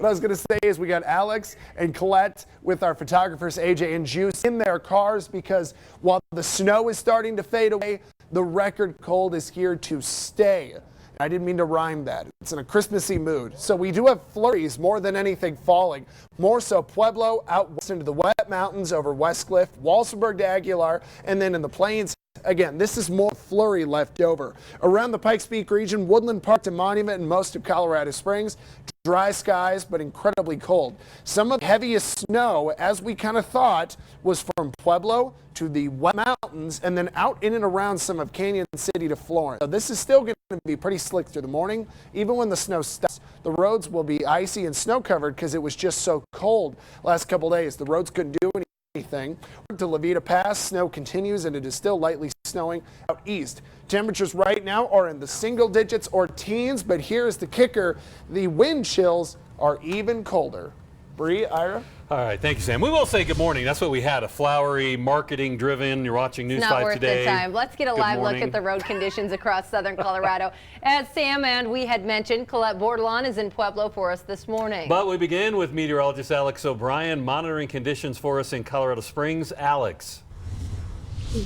What I was going to say is we got Alex and Colette with our photographers AJ and Juice in their cars because while the snow is starting to fade away, the record cold is here to stay. I didn't mean to rhyme that. It's in a Christmassy mood. So we do have flurries more than anything falling. More so Pueblo out west into the wet mountains over Westcliff, Walsenburg to Aguilar, and then in the plains. Again, this is more flurry left over. Around the Pikes Peak region, Woodland Park to Monument and most of Colorado Springs, dry skies but incredibly cold. Some of the heaviest snow, as we kind of thought, was from Pueblo to the wet mountains and then out in and around some of Canyon City to Florence. So this is still going to be pretty slick through the morning. Even when the snow stops, the roads will be icy and snow covered because it was just so cold last couple days. The roads couldn't do anything. To Levita Pass, snow continues and it is still lightly snowing out east. Temperatures right now are in the single digits or teens, but here's the kicker. The wind chills are even colder. Bree, Ira? All right, thank you, Sam. We will say good morning. That's what we had, a flowery, marketing-driven. You're watching News 5 today. Not worth the time. Let's get a live look at the road conditions across southern Colorado. As Sam and we had mentioned, Colette Bordelon is in Pueblo for us this morning. But we begin with meteorologist Alex O'Brien monitoring conditions for us in Colorado Springs. Alex.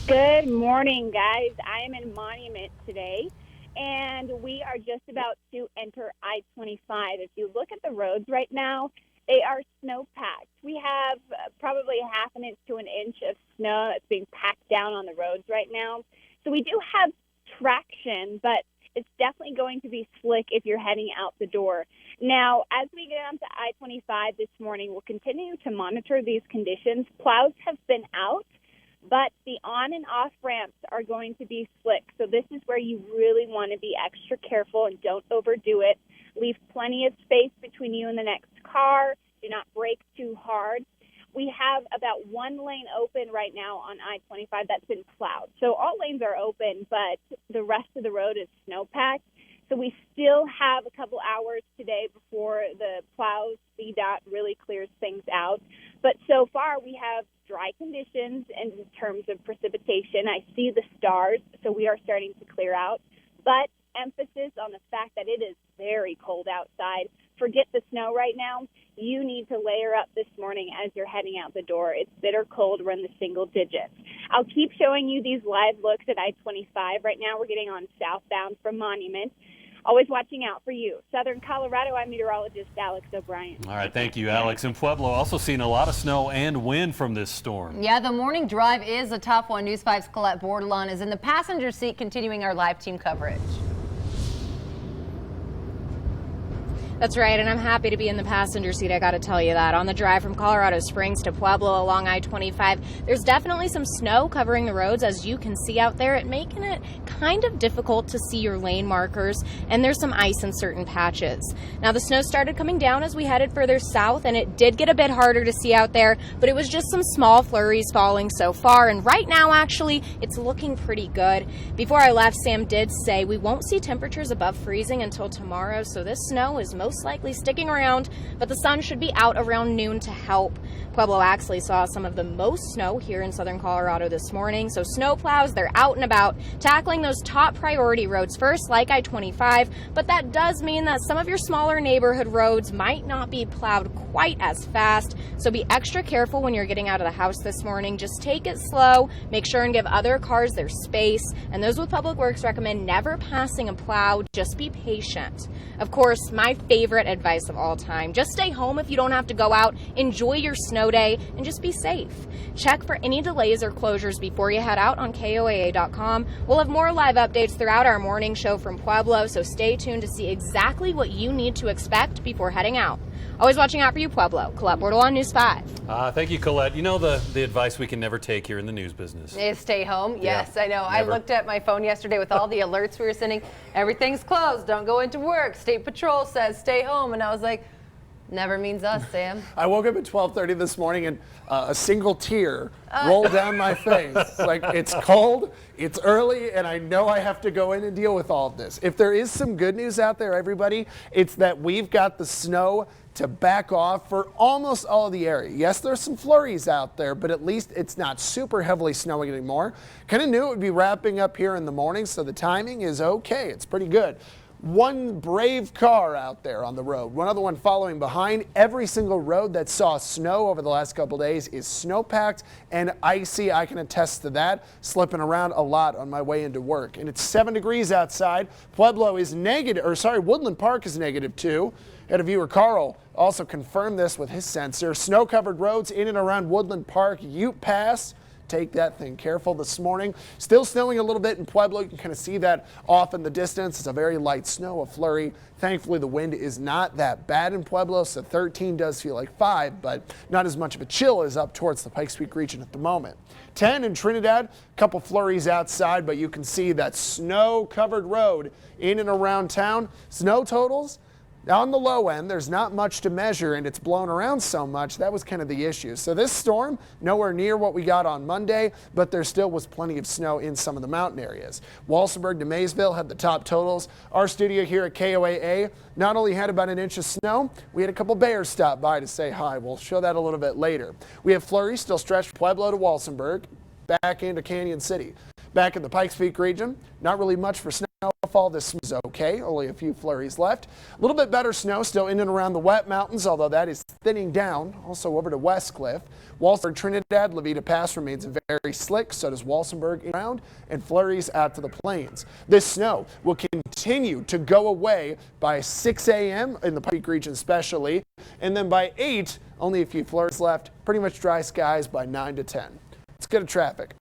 Good morning, guys. I am in Monument today, and we are just about to enter I-25. If you look at the roads right now, they are snow-packed. We have probably a half an inch to an inch of snow that's being packed down on the roads right now. So we do have traction, but it's definitely going to be slick if you're heading out the door. Now, as we get onto I-25 this morning, we'll continue to monitor these conditions. Plows have been out, but the on and off ramps are going to be slick. So this is where you really want to be extra careful and don't overdo it. Leave plenty of space between you and the next car. Do not brake too hard. We have about one lane open right now on I-25 that's been plowed. So all lanes are open, but the rest of the road is snowpacked. So we still have a couple hours today before the plows, CDOT really clears things out. But so far we have dry conditions in terms of precipitation. I see the stars, so we are starting to clear out. But emphasis on the fact that it is very cold outside. Forget the snow right now. You need to layer up this morning as you're heading out the door. It's bitter cold. We're in the single digits. I'll keep showing you these live looks at I-25. Right now we're getting on southbound from Monument. Always watching out for you. Southern Colorado, I'm meteorologist Alex O'Brien. All right, thank you, Alex. In Pueblo, also seeing a lot of snow and wind from this storm. Yeah, the morning drive is a tough one. News 5's Colette Bordelon is in the passenger seat, continuing our live team coverage. That's right, and I'm happy to be in the passenger seat, I gotta tell you that. On the drive from Colorado Springs to Pueblo along I-25, there's definitely some snow covering the roads, as you can see out there, making it kind of difficult to see your lane markers, and there's some ice in certain patches. Now, the snow started coming down as we headed further south, and it did get a bit harder to see out there, but it was just some small flurries falling so far, and right now, actually, it's looking pretty good. Before I left, Sam did say we won't see temperatures above freezing until tomorrow, so this snow is most likely sticking around, but the sun should be out around noon to help. Pueblo actually saw some of the most snow here in southern Colorado this morning, so snow plows, they're out and about tackling those top priority roads first, like I-25, but that does mean that some of your smaller neighborhood roads might not be plowed quite as fast, so be extra careful when you're getting out of the house this morning. Just take it slow, make sure and give other cars their space, and those with Public Works recommend never passing a plow. Just be patient. Of course, my favorite advice of all time, just stay home if you don't have to go out, enjoy your snow day, and just be safe. Check for any delays or closures before you head out on KOAA.com. We'll have more live updates throughout our morning show from Pueblo, so stay tuned to see exactly what you need to expect before heading out. Always watching out for you, Pueblo. Colette Bordelon, News 5. Thank you, Colette. You know the advice we can never take here in the news business. Is stay home. Yes, Yeah, I know. never. I looked at my phone yesterday with all the alerts we were sending. Everything's closed. Don't go into work. State Patrol says stay home. And I was like, never means us, Sam. I woke up at 12:30 this morning and a single tear rolled down my face. Like, it's cold, it's early, and I know I have to go in and deal with all of this. If there is some good news out there, everybody, it's that we've got the snow to back off for almost all of the area. Yes, there's some flurries out there, but at least it's not super heavily snowing anymore. Kind of knew it would be wrapping up here in the morning, so the timing is okay. It's pretty good. one brave car out there on the road. One other one following behind. Every single road that saw snow over the last couple days is snow-packed and icy. I can attest to that. Slipping around a lot on my way into work. And it's 7 degrees outside. Pueblo is Woodland Park is -2. Had a viewer, Carl, also confirmed this with his sensor. Snow-covered roads in and around Woodland Park, Ute Pass. Take that thing careful this morning. Still snowing a little bit in Pueblo. You can kind of see that off in the distance. It's a very light snow, a flurry. Thankfully, the wind is not that bad in Pueblo, so 13 does feel like 5, but not as much of a chill as up towards the Pikes Peak region at the moment. 10 in Trinidad, a couple flurries outside, but you can see that snow-covered road in and around town. Snow totals on the low end, there's not much to measure, and it's blown around so much. That was kind of the issue. So this storm, nowhere near what we got on Monday, but there still was plenty of snow in some of the mountain areas. Walsenburg to Maysville had the top totals. Our studio here at KOAA not only had about an inch of snow, we had a couple bears stop by to say hi. We'll show that a little bit later. We have flurries still stretched from Pueblo to Walsenburg, back into Canyon City. Back in the Pikes Peak region, not really much for snowfall. This was okay, only a few flurries left. A little bit better snow still in and around the wet mountains, although that is thinning down. Also over to Westcliff. Walsenburg, Trinidad, Levita Pass remains very slick. So does Walsenburg around, and flurries out to the plains. This snow will continue to go away by 6 a.m. in the Pikes Peak region especially, and then by 8, only a few flurries left. Pretty much dry skies by 9 to 10. Let's go to traffic.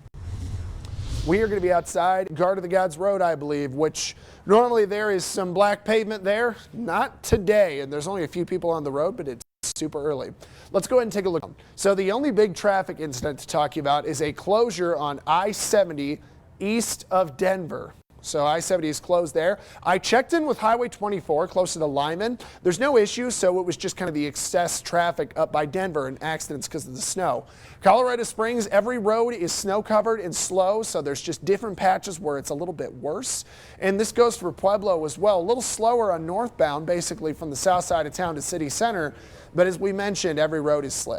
We are going to be outside Guard of the Gods Road, I believe, which normally there is some black pavement there. Not today, and there's only a few people on the road, but it's super early. Let's go ahead and take a look. So the only big traffic incident to talk about is a closure on I-70 east of Denver. So I-70 is closed there. I checked in with Highway 24 closer to Lyman. There's no issue, so it was just kind of the excess traffic up by Denver and accidents because of the snow. Colorado Springs, every road is snow covered and slow, so there's just different patches where it's a little bit worse. And this goes for Pueblo as well. A little slower on northbound, basically from the south side of town to city center. But as we mentioned, every road is slick.